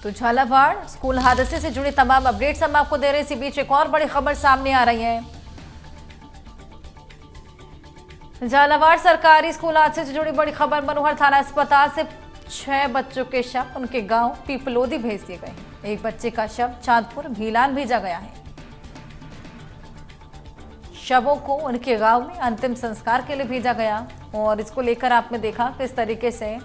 तो झालावाड़ स्कूल हादसे से जुड़ी तमाम अपडेट्स हम आपको दे रहे हैं। इसी बीच एक और बड़ी खबर सामने आ रही है। झालावाड़ सरकारी स्कूल हादसे से जुड़ी बड़ी खबर। मनोहर थाना अस्पताल से 6 बच्चों के शव उनके गांव पीपलोदी भेज दिए गए। एक बच्चे का शव चांदपुर भीलान भेजा गया है। शवों को उनके गांव में अंतिम संस्कार के लिए भेजा गया और इसको लेकर आपने देखा किस तरीके से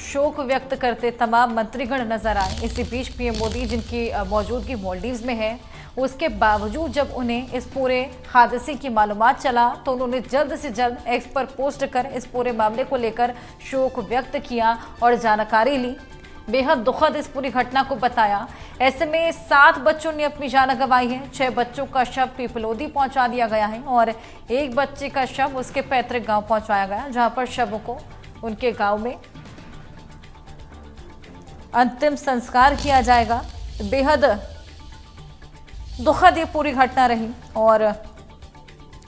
शोक व्यक्त करते तमाम मंत्रीगण नजर आए। इसी बीच पीएम मोदी जिनकी मौजूदगी मालदीव्स में है, उसके बावजूद जब उन्हें इस पूरे हादसे की मालूमात चला तो उन्होंने जल्द से जल्द एक्स पर पोस्ट कर इस पूरे मामले को लेकर शोक व्यक्त किया और जानकारी ली। बेहद दुखद इस पूरी घटना को बताया। ऐसे में 7 बच्चों ने अपनी जान गंवाई है। 6 बच्चों का शव पीपलोदी पहुंचा दिया गया है और एक बच्चे का शव उसके पैतृक गांव पहुंचाया गया, जहां पर शवों को उनके गांव में अंतिम संस्कार किया जाएगा। बेहद दुखद ये पूरी घटना रही और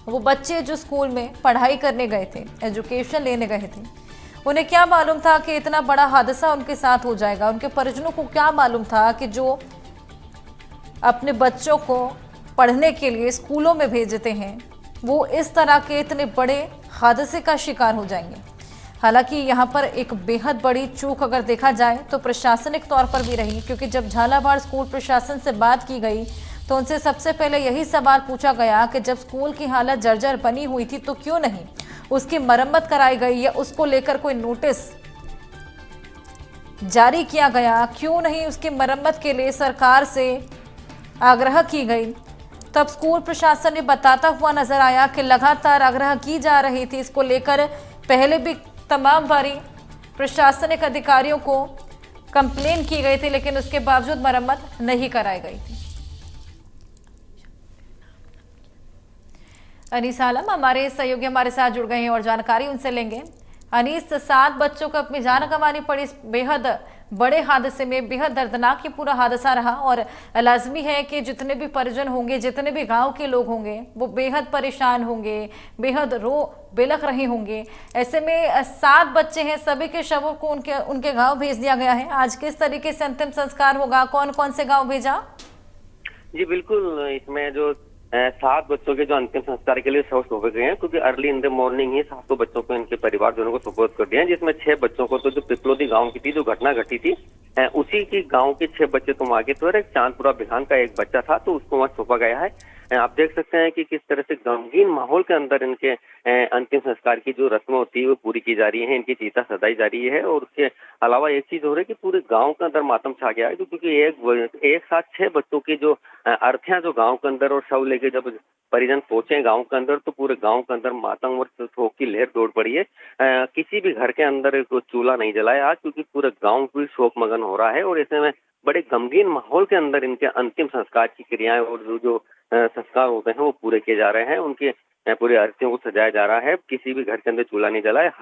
वो बच्चे जो स्कूल में पढ़ाई करने गए थे, एजुकेशन लेने गए थे, उन्हें क्या मालूम था कि इतना बड़ा हादसा उनके साथ हो जाएगा। उनके परिजनों को क्या मालूम था कि जो अपने बच्चों को पढ़ने के लिए स्कूलों में भेजते हैं वो इस तरह के इतने बड़े हादसे का शिकार हो जाएंगे। हालांकि यहाँ पर एक बेहद बड़ी चूक अगर देखा जाए तो प्रशासनिक तौर पर भी रही, क्योंकि जब झालावाड़ स्कूल प्रशासन से बात की गई तो उनसे सबसे पहले यही सवाल पूछा गया कि जब स्कूल की हालत जर्जर बनी हुई थी तो क्यों नहीं उसकी मरम्मत कराई गई या उसको लेकर कोई नोटिस जारी किया गया, क्यों नहीं उसकी मरम्मत के लिए सरकार से आग्रह की गई। तब स्कूल प्रशासन ने बताता हुआ नजर आया कि लगातार आग्रह की जा रही थी इसको लेकर। पहले भी तमाम बारी प्रशासनिक अधिकारियों को कंप्लेन की गई थी, लेकिन उसके बावजूद मरम्मत नहीं कराई गई थी। अनीस आलम हमारे सहयोगी हमारे साथ जुड़ गए हैं और जानकारी उनसे लेंगे। अनीस, 7 बच्चों को अपनी जान गंवानी पड़ी इस बेहद बड़े हादसे में। बेहद दर्दनाक ये पूरा हादसा रहा और लाजमी है कि जितने भी परिजन होंगे, जितने भी गांव के लोग होंगे, वो बेहद परेशान होंगे, बेहद बिलख रहे होंगे। ऐसे में 7 बच्चे हैं, सभी के शवों को उनके गांव भेज दिया गया है। आज किस तरीके से अंतिम संस्कार होगा, कौन कौन से गाँव भेजा? जी बिल्कुल, इसमें जो 7 बच्चों के जो अंतिम संस्कार के लिए शव सौंपे गए हैं, क्योंकि अर्ली इन द मॉर्निंग ही 7 बच्चों को इनके परिवारजनों को सुपुर्द कर दिया है, जिसमें 6 बच्चों को तो जो पिपलोदी गांव की थी जो घटना घटी थी उसी की गांव के 6 बच्चे तो आगे तो एक चांदपुरा बिहान का एक बच्चा था तो उसको वहां सौंपा गया है। आप देख सकते हैं कि किस तरह से गमगीन माहौल के अंदर इनके अंतिम संस्कार की जो रस्में होती है वो पूरी की जा रही है, इनकी चीता सजाई जा रही है। और उसके अलावा एक चीज हो रही है कि पूरे गांव के अंदर मातम छा गया है, क्योंकि एक साथ 6 बच्चों की जो अर्थ्यां जो गांव के अंदर और शव लेके जब परिजन पहुंचे गांव के अंदर तो पूरे गांव के अंदर मातम और शोक की लहर दौड़ पड़ी है। किसी भी घर के अंदर चूल्हा नहीं जलाया आज, क्योंकि पूरे गांव भी शोक मगन हो रहा है और ऐसे में बड़े गमगीन माहौल के अंदर इनके अंतिम संस्कार की क्रियाएं और जो संस्कार होते हैं वो पूरे किए जा रहे हैं। उनके पूरे अर्थों को सजाया जा रहा है। किसी भी घर के अंदर चूल्हा नहीं जला है।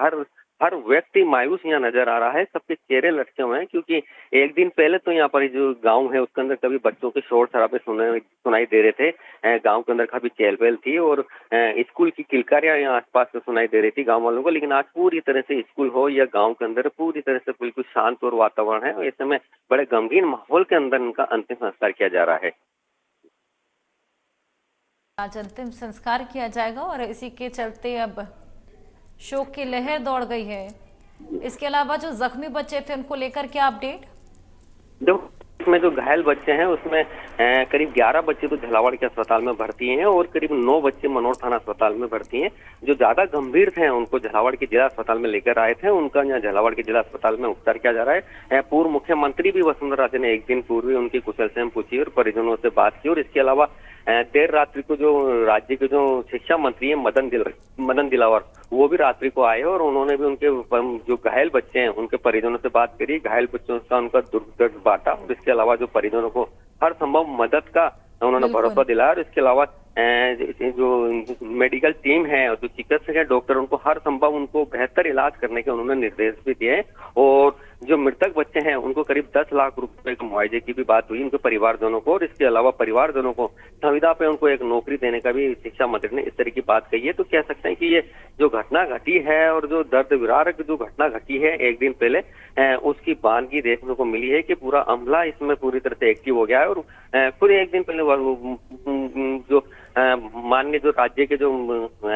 हर व्यक्ति मायूस यहाँ नजर आ रहा है, सबके चेहरे लटके हुए हैं, क्योंकि एक दिन पहले तो यहाँ पर जो गांव है उसके अंदर कभी बच्चों के शोर शराबे सुनाई दे रहे थे। गांव के अंदर काफी चहल पहल थी और स्कूल की किलकारियां यहाँ आसपास से सुनाई दे रही थी गांव वालों को। लेकिन आज पूरी तरह से स्कूल हो या गांव के अंदर पूरी तरह से बिल्कुल शांत और वातावरण है और ऐसे में बड़े गमगीन माहौल के अंदर इनका अंतिम संस्कार किया जा रहा है। आज अंतिम संस्कार किया जाएगा और इसी के चलते अब शोक की लहर दौड़ गई है। इसके अलावा जो जख्मी बच्चे थे उनको लेकर क्या अपडेट? इसमें जो घायल बच्चे हैं उसमें करीब 11 बच्चे तो झालावाड़ के अस्पताल में भर्ती हैं और करीब 9 बच्चे मनोर थाना अस्पताल में भर्ती हैं। जो ज्यादा गंभीर थे उनको झालावाड़ के जिला अस्पताल में लेकर आए थे, उनका यहाँ झालावाड़ के जिला अस्पताल में उपचार किया जा रहा है। पूर्व मुख्यमंत्री भी वसुंधरा राजे ने एक दिन पूर्व उनकी कुशलक्षेम पूछी और परिजनों से बात की। और इसके अलावा देर रात्रि को जो राज्य के जो शिक्षा मंत्री है मदन दिलावर वो भी रात्रि को आए और उन्होंने भी उनके जो घायल बच्चे हैं उनके परिजनों से बात करी, घायल बच्चों का उनका दुख दर्द बांटा और इसके अलावा जो परिजनों को हर संभव मदद का उन्होंने भरोसा दिलाया। और इसके अलावा जो मेडिकल टीम है और जो चिकित्सक है डॉक्टर उनको हर संभव उनको बेहतर इलाज करने के उन्होंने निर्देश भी दिए और जो मृतक बच्चे हैं उनको करीब 10 लाख रुपए के मुआवजे की भी बात हुई उनके परिवारजनों को, और इसके अलावा परिवारजनों को संविदा पे उनको एक नौकरी देने का भी शिक्षा मंत्री ने इस तरह की बात कही है। तो कह सकते हैं कि ये जो घटना घटी है और जो दर्द विदारक जो घटना घटी है एक दिन पहले, उसकी बानगी देखने को मिली है कि पूरा अमला इसमें पूरी तरह से एक्टिव हो गया है। और खुद एक दिन पहले जो माननीय जो राज्य के जो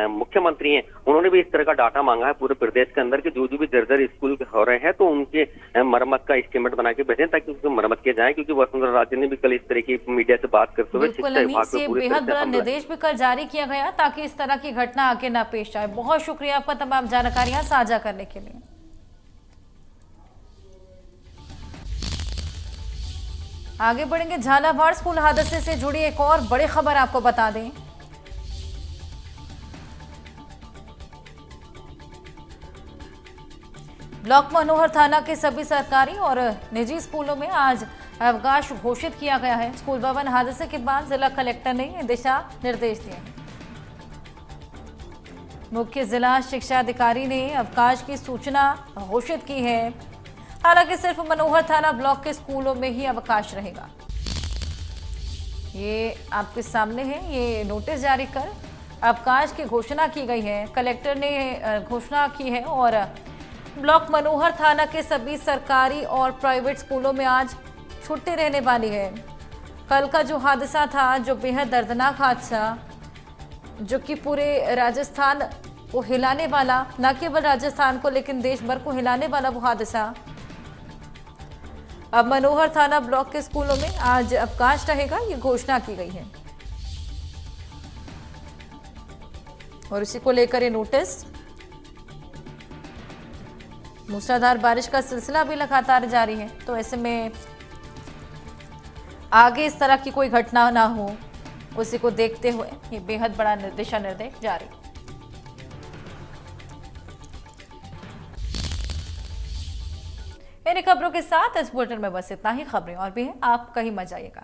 मुख्यमंत्री हैं उन्होंने भी इस तरह का डाटा मांगा है पूरे प्रदेश के अंदर के जो भी जर्जर स्कूल हो रहे हैं तो उनके मरम्मत का एस्टीमेट बना के भेजें ताकि उसकी मरम्मत किया जाए, क्योंकि वसुंधरा राजे ने भी कल इस तरह की मीडिया से बात करते हुए बिल्कुल शिक्षा विभाग ये पे पूरी बेहद तरह बड़ा से निर्देश भी कल जारी किया गया ताकि इस तरह की घटना आगे ना पेश आए। बहुत शुक्रिया आपका तमाम जानकारियां साझा करने के लिए। आगे बढ़ेंगे, झालावाड़ स्कूल हादसे से जुड़ी एक और बड़ी खबर आपको बता दें। ब्लॉक मनोहर थाना के सभी सरकारी और निजी स्कूलों में आज अवकाश घोषित किया गया है। स्कूल भवन हादसे के बाद जिला कलेक्टर ने दिशा निर्देश दिए। मुख्य जिला शिक्षा अधिकारी ने अवकाश की सूचना घोषित की है। हालांकि सिर्फ मनोहर थाना ब्लॉक के स्कूलों में ही अवकाश रहेगा। ये आपके सामने है, ये नोटिस जारी कर अवकाश की घोषणा की गई है। कलेक्टर ने घोषणा की है और ब्लॉक मनोहर थाना के सभी सरकारी और प्राइवेट स्कूलों में आज छुट्टी रहने वाली है। कल का जो हादसा था, जो बेहद दर्दनाक हादसा, जो कि पूरे राजस्थान को हिलाने वाला, न केवल राजस्थान को लेकिन देश भर को हिलाने वाला वो हादसा, अब मनोहर थाना ब्लॉक के स्कूलों में आज अवकाश रहेगा, ये घोषणा की गई है। और इसी को लेकर ये नोटिस, मूसलाधार बारिश का सिलसिला भी लगातार जारी है, तो ऐसे में आगे इस तरह की कोई घटना ना हो उसी को देखते हुए ये बेहद बड़ा दिशा निर्देश जारी। इन खबरों के साथ इस बुलेटिन में बस इतना ही। खबरें और भी हैं, आप कहीं मत जाइएगा।